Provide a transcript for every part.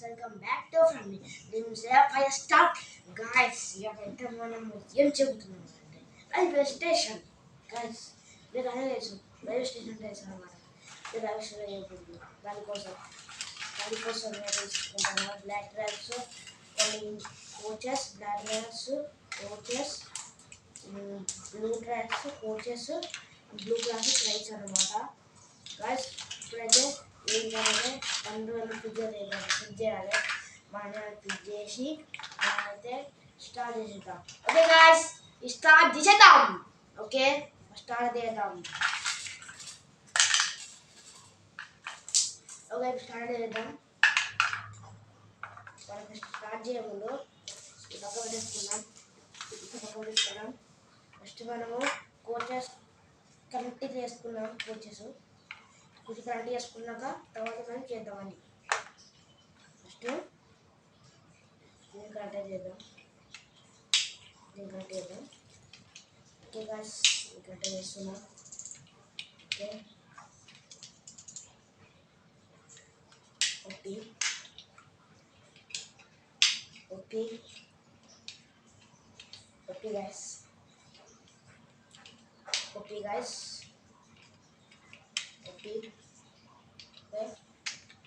welcome back to family. నేను five star guys. ఇక్కడైతే మనం ఏం చెబుతున్నామంటే రైల్వే స్టేషన్ గాయస్. మీరు అదే తెలుసు రైల్వే స్టేషన్ తెలుసు అనమాట. మీరు రైల్వే స్టేషన్ చెబుతున్నాం దానికోసం నేను తెలుసుకుంటాను. బ్లాక్ డ్రైవ్స్, కొన్ని coaches, black drives, coaches, blue drives, coaches, blue class trains అనమాట గాయస్. ఇప్పుడైతే ఏంటంటే 2 ఫిక్స్ చేయాలి. మనం ఫిక్స్ చేసి మనమైతే స్టార్ట్ చేసేద్దాం. ఓకే గాయస్, స్టార్ట్ చేసేద్దాం. ఓకే, స్టార్ట్ చేద్దాం. ఓకే, స్టార్ట్ చేద్దాం. మనం స్టార్ట్ చేయముందు ఈ పక్క పెట్టేసుకున్నాం. ఫస్ట్ మనము కోచెస్ కనెక్ట్ చేసుకున్నాం. కొంచెం కరెంట్ చేసుకున్నాక తర్వాత మనం చేద్దామండి. ఫస్ట్ దీన్ని కరెంట్ చేద్దాం. ఓకే గాయ్స్, కరెంట్ చేస్తున్నాం. ఓకే, ఓకే గాయ్స్,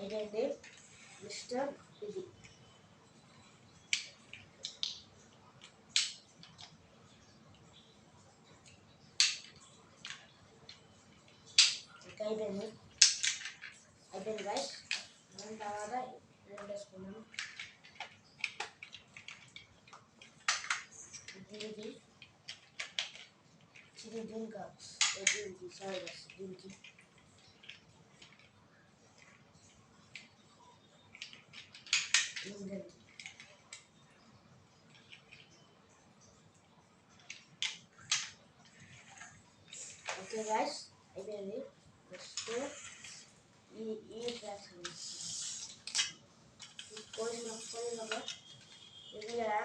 అయిపోయింది. మిస్టర్ ఇది అయిపోయింది గాయ్స్. దాని తర్వాత వేసుకున్నాం. దీనికి ఓకే గాయ్స్, అయిపోయింది. నెక్స్ట్ ఈ ట్రాక్స్ ఇది కదా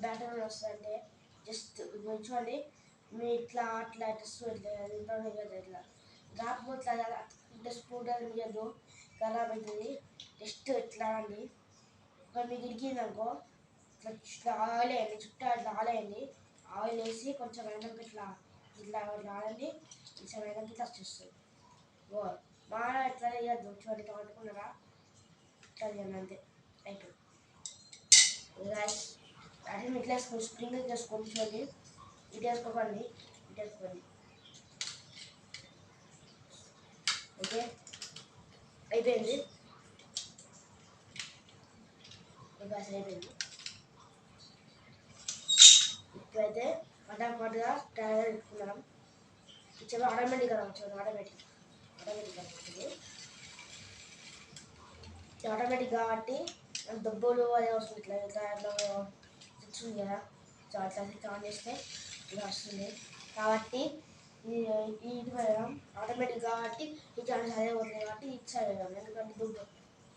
బ్యాటర్ వస్తుందంటే జస్ట్ చూడండి. మీరు ఇట్లా అట్లా ఇట్లా రాకపోతే స్కూటర్ మీయద్దు, ఖరాబ్ అవుతుంది. జస్ట్ ఇట్లా అండి. ఒక మీకు ఇరికిందనుకో ఇట్లా ఆయిల్ వేయండి. చుట్టూ ఇట్లా ఆయిల్ వేసి కొంచెం అయినాక ఇట్లా ఆడండి. కొంచెం అయినాక ఇట్లా వచ్చేస్తుంది. బాగా ఎట్లా వేయద్దు. చూడండి, ఇట్లా పట్టుకున్నారా, ఇట్లా చేయండి అంతే, అయిపోయింది. అదే ఇట్లా వేసుకోండి, స్ప్రింగ్ వేసుకోండి. చూడండి, ఇటు వేసుకోకండి. ఓకే, అయిపోయింది. ఇప్పుడైతే పటాపట్గా టైర్ పెట్టుకున్నాం. చాలా ఆటోమేటిక్గా రావచ్చు. ఆటోమేటిక్ కాబట్టి డబ్బులు అదే వస్తుంది. ఇట్లా తెచ్చుంది కదా, చాలా స్విచ్ ఆన్ చేస్తే ఇలా వస్తుంది. కాబట్టి ఇది వెళ్ళడం ఆటోమేటిక్ కాబట్టి ఈ ఛానల్స్ అదే పోతుంది. కాబట్టి ఇటు సైడ్ వెళ్ళాం. ఎందుకంటే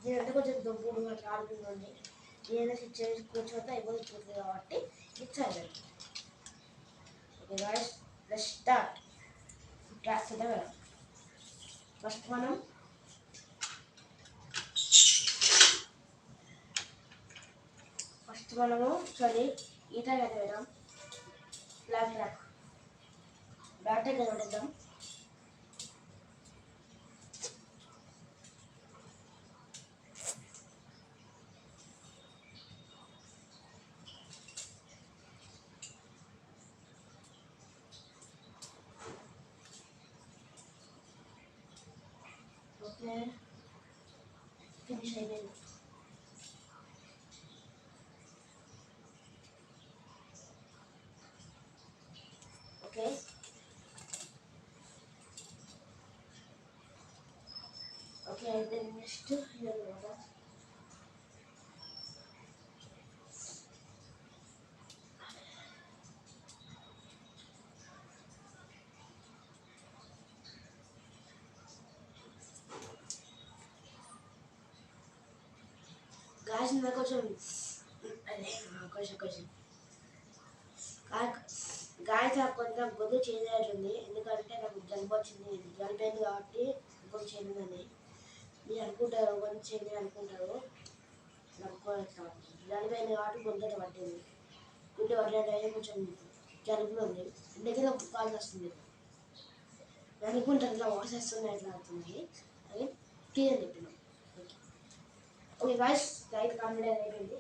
దీనంటే కొంచెం దొబ్బుడు అట్లా ఆడుతుంది. ఏదైనా స్విచ్ కూర్చోతే అయిపోతుంది కాబట్టి ఇటు సైడ్ వెళ్ళాం. Okay guys, let's start. Tracks అయితే వెళ్ళాం. ఫస్ట్ మనము సారీ ఈ ట్రాక్ అయితే వెళ్ళాం. బ్లాక్ ట్రాక్ అయితే పెట్టేద్దాం. ఓకే, ఫినిష్ అయిపోయింది. ఓకే, అయిపోయింది. నెక్స్ట్ గాయస్ కొంచెం అదే కొంచెం గాయస్ కొంచెం గొంతు చేంజ్ అవుతుంది. ఎందుకంటే నాకు జలుబు వచ్చింది. జలుబు అయింది కాబట్టి గొంతు చేంజ్ ఉందండి. మీరు అనుకుంటారు మంచిగా అనుకుంటారు దానిపైన కాబట్టి గుంతట పట్టింది. గుంట పట్టడం కొంచెం జలుబులో ఉంది. దగ్గర కాల్ వస్తుంది. అనుకుంటారు ఇట్లా వాష్ వస్తున్నాయి ఎట్లా అవుతుంది అని క్లియర్ చెప్పినాం. ఓకే గాయ్స్, రైట్ కంప్లీట్ అయిపోయింది.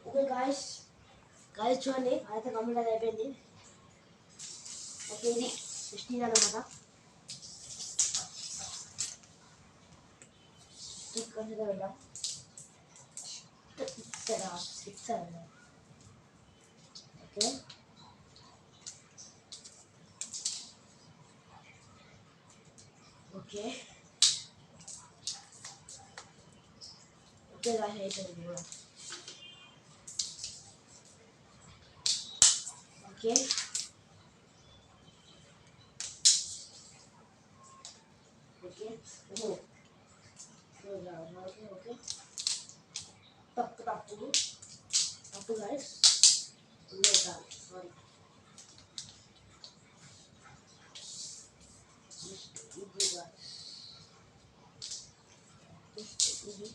ఓకే గాయ్స్, చూడండి అయితే కంప్లీట్ అయిపోయింది. ఓకే, ఇది స్టీల్ అనమాట. ఇక్కడ వెళ్దాం. ఇక్కడ ఓకే ఓకే ఓకే గాయ్స్, అయిపోయింది కూడా. ఓకే ఓకే ఓకే తప్పు గాయ్స్, సారీ. ఇది గాయ్స్, ఇది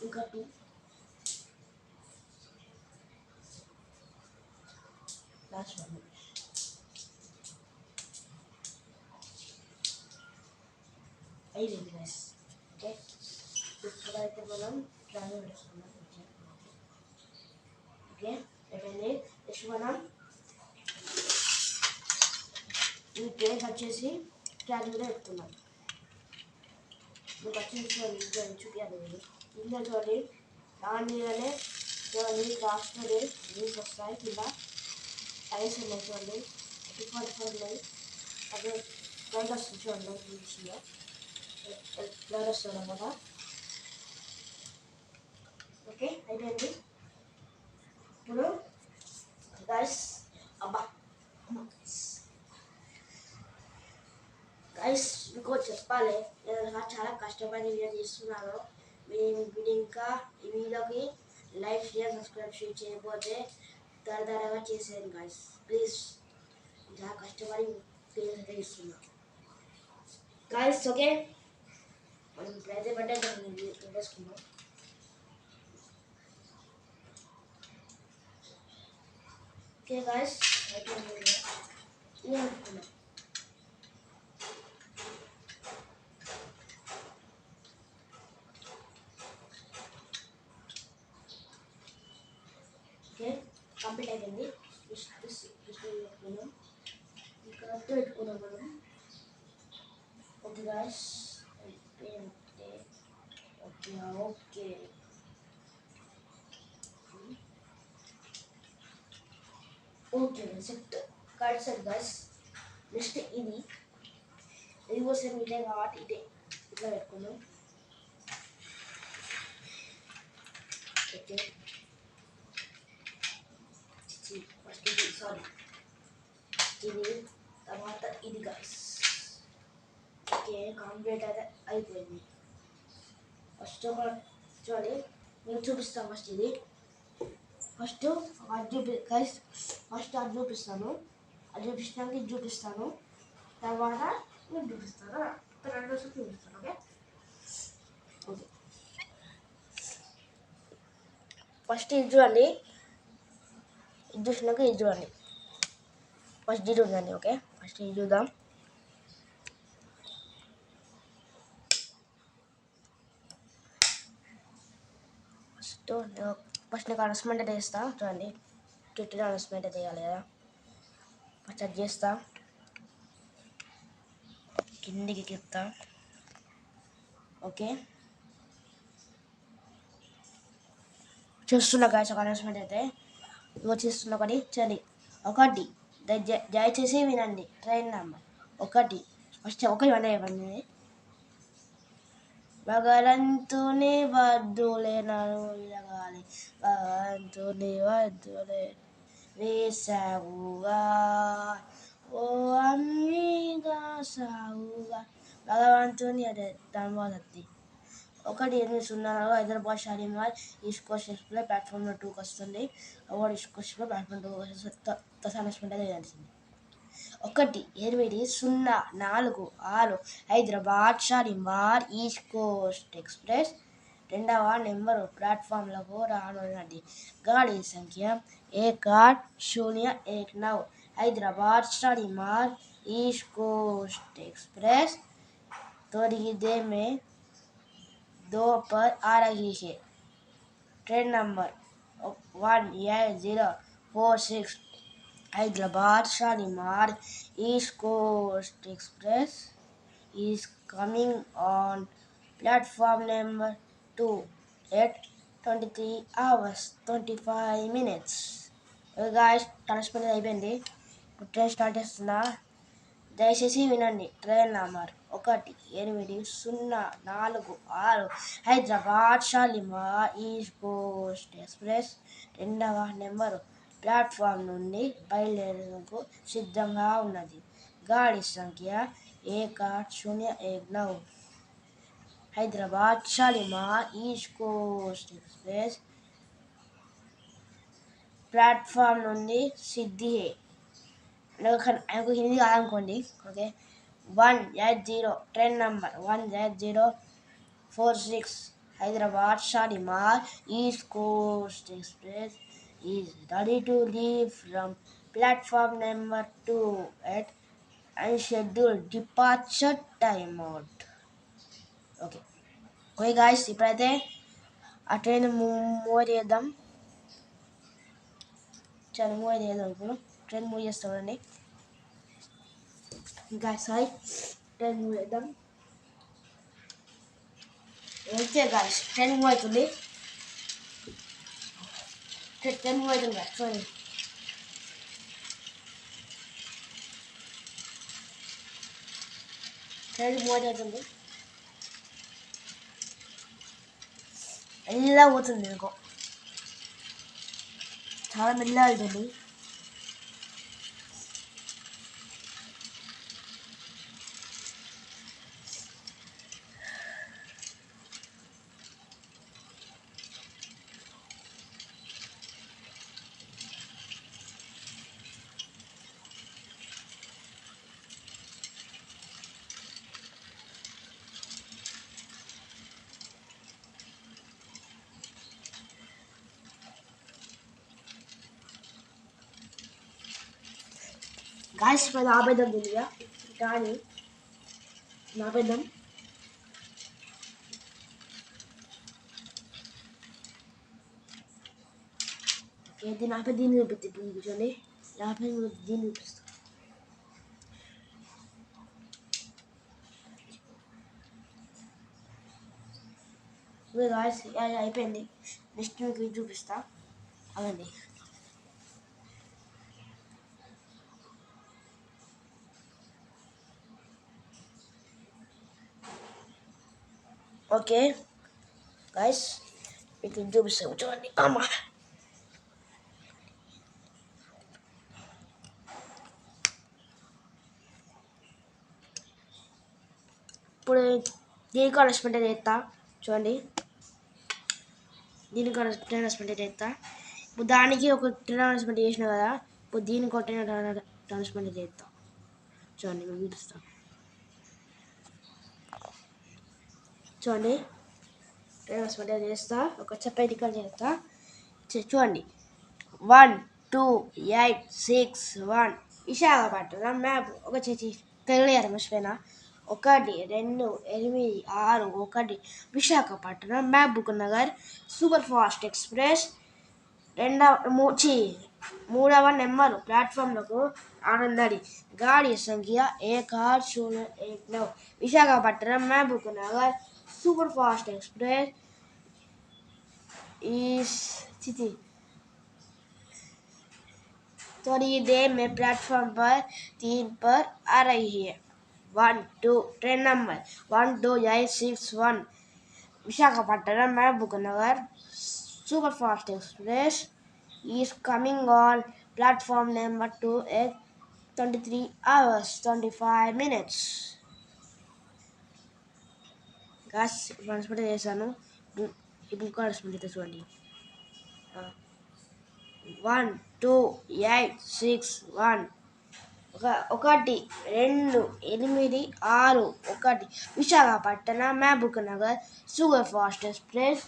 ఇంకా 2 లాస్ట్ 1 అయిపోయింది గాయ్స్. ఓకే, ఇప్పుడైతే మనం ప్లాన్ పెట్టుకున్నాం. ఓకే అయిపోయింది. నెక్స్ట్ మనం ఈ కేక్ వచ్చేసి క్యారీలో పెట్టుకున్నాం. మీకు వచ్చేసి చూపించాలి. ఇందులో చూడండి, దానిలోనే చూడండి రాష్ట్రంలో న్యూస్ వస్తాయి. కింద ఐస్ ఉన్నాయి చూడండి, 244 ఉన్నాయి. అదే లైట్ వస్తుంది చూడండి, న్యూస్లో లైట్ వస్తుంది అన్నమాట. ఓకే అయిపోయింది. ఇప్పుడు గైస్ అబ్బా గైస్, మీకు చెప్పాలి, నేను చాలా కష్టపడి వీడియో తీస్తున్నాను. మీరు ఇంకా ఈ వీడియోకి లైక్, షేర్, సబ్స్క్రైబ్ చేయకపోతే త్వరగా చేసేయండి గైస్ ప్లీజ్. చాలా కష్టపడి వీడియోస్ అయితే ఇస్తున్నాను గైస్. ఓకే, మనం ఇప్పుడైతే పెట్టేసుకుందాం. ఓకే గైస్, అయితే ఇది అనుకున్నాం. ఓకే కంప్లీట్ అయిపోయింది. పెట్టుకున్నాం, ఇక్కడ పెట్టుకున్నాం మనం. ఓకే గాయ్స్, అయిపోయింది. Okay okay okay set card set guys. Next ఇది కూడా ఇదే కాబట్టి ఇదే ఇట్లా పెట్టుకున్నాం. ఓకే ఫస్ట్ ఇది సారీ ఇది తర్వాత ఇది గాయ్స్. ఓకే కంప్లీట్ అయితే అయిపోయింది. ఫస్ట్ ఒక చూడండి, నేను చూపిస్తాను. ఫస్ట్ అది గైస్, ఫస్ట్ అది చూపిస్తాను. అది చూపించడానికి ఇది చూపిస్తాను. తర్వాత నేను చూపిస్తాను. రెండు చూపిస్తాను. ఓకే ఓకే ఫస్ట్ ఇది చూడండి, ఇది చూసినాక ఇది చూడండి. ఫస్ట్ ఇది చూడండి. ఓకే ఫస్ట్ ఇది చూద్దాం. ఫస్ట్ నీకు అనౌన్స్మెంట్ అయితే చేస్తా చూడండి. ట్విట్టర్ అనౌన్స్మెంట్ అయితే చేయాలి కదా. ఫస్ట్ అది చేస్తా, కిందికి ఎక్కిస్తా. ఓకే చూస్తున్నా గాయస్, ఒక అనౌన్స్మెంట్ అయితే చేస్తున్నా. ఒకటి దయచేసి వినండి. ట్రైన్ నెంబర్ 1 ఫస్ట్ 1 ఇవ్వండి. భగవంతుని వద్దులే నన్ను విరగాలి, భగవంతుని వద్దులే వేసావుగా, ఓ అమ్మిగా సావుగా. భగవంతుని అదే Dharmavati. 1-8 Hyderabad Shalimar east coast express platform 2కి వస్తుంది. ఒకటి ఈస్ట్ కోస్ట్ ప్లాట్ఫామ్ 2 అనౌన్స్మెంట్ అయితే తెలిసింది. 1-8-0-4-6 Hyderabad Shalimar east coast express రెండవ నెంబరు ప్లాట్ఫామ్లకు రానున్నది. గాడి సంఖ్య 1809 Hyderabad Shalimar east coast express तोड़ीदे में 2 पर आ रही है. Train number 18046 Hyderabad Shalimar east coast express is coming on platform number 2 at 23 hours 25 minutes. Guys, transport అయిపోయింది. ట్రైన్ స్టార్ట్ చేస్తున్నా, దయచేసి వినండి. Train number 1-8-0-4-6 Hyderabad Shalimar east coast express రెండవ నెంబరు ప్లాట్ఫామ్ నుండి బయలుదేరేందుకు సిద్ధంగా ఉన్నది. గాడి సంఖ్య 1809 Hyderabad Shalimar east coast express platform నుండి సిద్ధి నాకు హిందీ కాదనుకోండి. Okay, 180 train number 18046 Hyderabad Shalimar east coast express is ready to leave from platform number 2 at unscheduled departure time out. Okay okay guys, ఇప్పుడైతే ఆ ట్రైన్ మూవ్ చేద్దాం. చాలా మూవ్ చేద్దాం. ఇప్పుడు ట్రైన్ మూవ్ చేస్తామండి. గాయస్ హాయ్, ట్రైన్ మూవ్ చేద్దాం. ఓకే గాయస్, ట్రైన్ మూవ్ అవుతుంది. Train move అవుతుంది గాయస్, చూడండి. ట్రైన్ మూవ్ అవుతుంది, మెల్లగా పోతుంది. ఇంకో చాలా మెల్లగా వెళ్తుంది. గాయస్ ఇప్పుడు ఆపేద్దాం తెలియదా, కానీ ఆపేద్దాం. ఓకే, దీన్ని ఆపే దీన్ని చూపిస్తుంది. కూర్చోండి, ఆపే దీన్ని చూపిస్తాం. గాయస్ అయిపోయింది. నెక్స్ట్ మీకు చూపిస్తా, అవండి. ఓకే గాయస్, మీకు చూపిస్తాం, చూడండి. అమ్మా, ఇప్పుడు దీనికి అనౌన్స్మెంట్ చేస్తా, చూడండి. దీనికి అనౌన్స్మెంట్ చేస్తా. ఇప్పుడు దానికి ఒక ట్రైన్ అనౌన్స్మెంట్ చేసిన కదా, ఇప్పుడు దీనికి ఒక ట్రైన్ అనౌన్స్మెంట్ చేస్తా, చూడండి. మేము చూపిస్తాం, చూడండి. ట్రైన్ అనౌన్స్మెంట్ చేస్తా, ఒక చెప్పేటికల్ చేస్తా, చూడండి. 1-2-8-6-1 విశాఖపట్నం మ్యాప్ ఒక చేసి తెలియదు, మర్చిపోయినా. 1-2-8-6-1 Visakhapatnam Mahabub Nagar super fast express మూడవ నెంబరు ప్లాట్ఫామ్లకు ఆనందడి. గాడి సంఖ్య 1809 Visakhapatnam Mahabub Nagar super fast express इस स्थिति थोड़ी देर में प्लेटफॉर्म पर 3 पर आ रही है. 1-2 train number 1-2-8-6-1 Visakhapatnam Mahbubnagar super fast express is coming on platform number 2 at 23 hours 25 minutes. Guys మనస్పటి చేశాను. ఇప్పుడు ఇంకా అనౌన్స్మెంట్ అయితే చూడండి. 1 2 8 6 1 1 2 8 6 1 Visakhapatnam Mahabub Nagar super fast express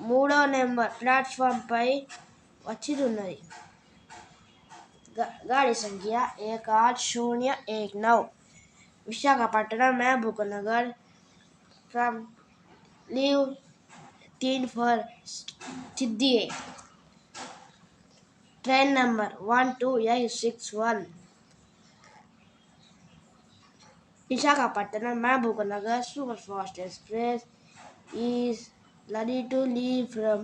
3వ నెంబర్ ప్లాట్ఫామ్పై వచ్చి ఉన్నది. गाड़ी संख्या 1809 Visakhapatnam Mahbubnagar from leave 3 for सिद्धि. Train number 12861 Visakhapatnam Mahbubnagar superfast express is ready to leave from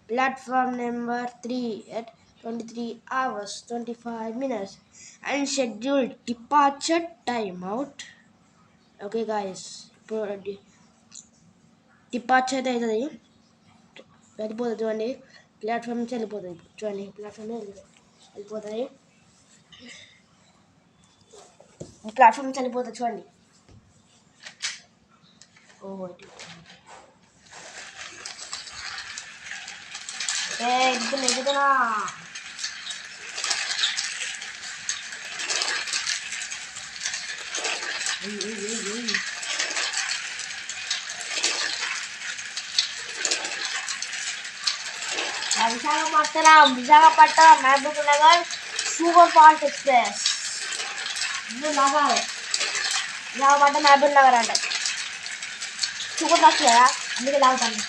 platform number 3 at 23 hours 25 minutes and scheduled departure timeout. Okay guys, departure అయితే వెళ్ళిపోతుంది చూడండి. ప్లాట్ఫామ్ నుంచి వెళ్ళిపోతుంది చూడండి. ప్లాట్ఫామ్ వెళ్ళిపోతుంది. ప్లాట్ఫామ్ నుంచి వెళ్ళిపోతుంది చూడండి. ఎక్కుతున్నా Visakhapatnam Mahabub Nagar super fast express లాగాలి. విశాఖపట్నం మహబూబ్ నగర్ అంటే సూపర్ ఫాస్ట్ కదా, అందుకే లాగుతాను.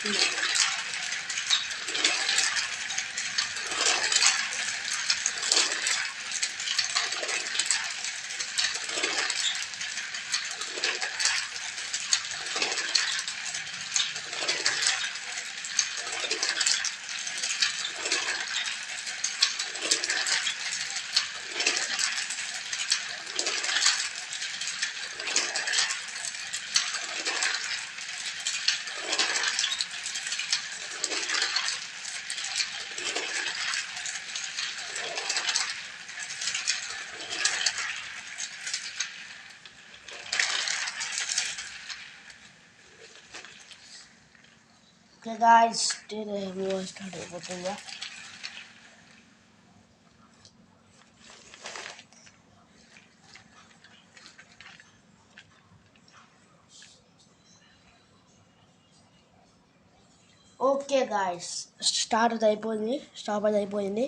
Okay guys, today we will start అయిపోతుందా. ఓకే గాయస్, స్టాప్ అది అయిపోయింది.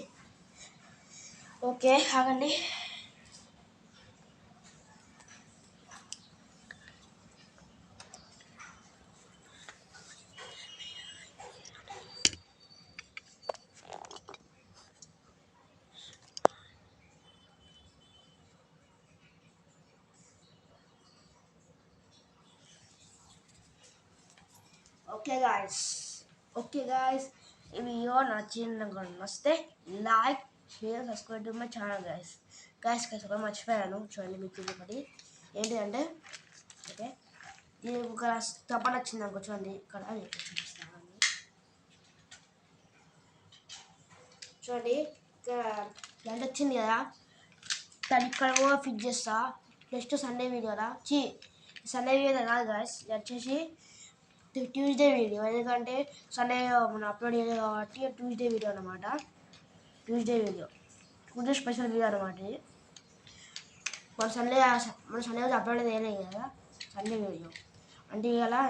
ఓకే ఆగండి. ఓకే గాయస్ ఈ వీడియో నచ్చితే like share subscribe to my channel guys ఒకటి మర్చిపోయాను చూడండి. మీకు ఒకటి ఏంటిదంటే ఓకే ఇది ఒక తప్పని వచ్చింది అనుకో చూడండి. ఇక్కడ చూపిస్తాను చూడండి. ఇక్కడ ఎంత వచ్చింది కదా, దాన్ని ఇక్కడ కూడా ఫిట్ చేస్తా. నెక్స్ట్ సండే వీడియోలా సండే వీడియో కాదు గాయస్, వచ్చేసి ట్యూస్డే వీడియో. ఎందుకంటే సండే మనం అప్లోడ్ చేయలేదు కాబట్టి ట్యూస్డే వీడియో అనమాట. ట్యూస్డే స్పెషల్ వీడియో అనమాట. ఇది మన సండే రోజు అప్లోడ్ చేయలేదు కదా, సండే వీడియో అంటే ఇలా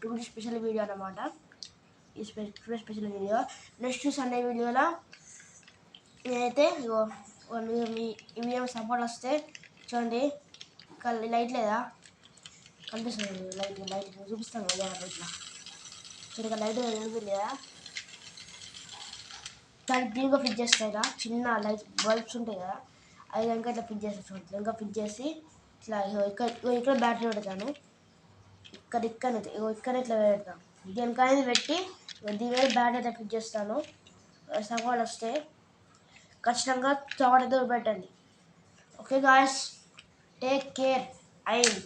ట్యూస్డే స్పెషల్ వీడియో అనమాట. ఈ స్పెషల్ వీడియో నెక్స్ట్ సండే వీడియోలో నేనైతే మీ వీడియో సపోర్ట్ వస్తే చూడండి. లైట్ లేదా కనిపిస్తుంది, లైట్ చూపిస్తాను కదా ఇట్లా చూడగా లైట్ కనిపిస్తుంది కదా, దాన్ని బ్రీగా ఫిట్ చేస్తాయి కదా. చిన్న లైట్ బల్బ్స్ ఉంటాయి కదా, అవి కనుక ఇట్లా ఫిట్ చేస్తాను చూడండి. ఇంకా ఫిట్ చేసి ఇట్లా ఇక్కడ బ్యాటరీ పెడతాను. ఇక్కడ ఇక్కడ ఇట్లా పెడతాను. దీనికి అనేది పెట్టి దీని మీద బ్యాటరీ అయితే ఫిట్ చేస్తాను. సపోర్ట్ వస్తే ఖచ్చితంగా సపోర్ట్ అయితే పెట్టండి. Okay guys, take care and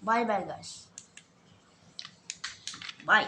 bye guys, bye.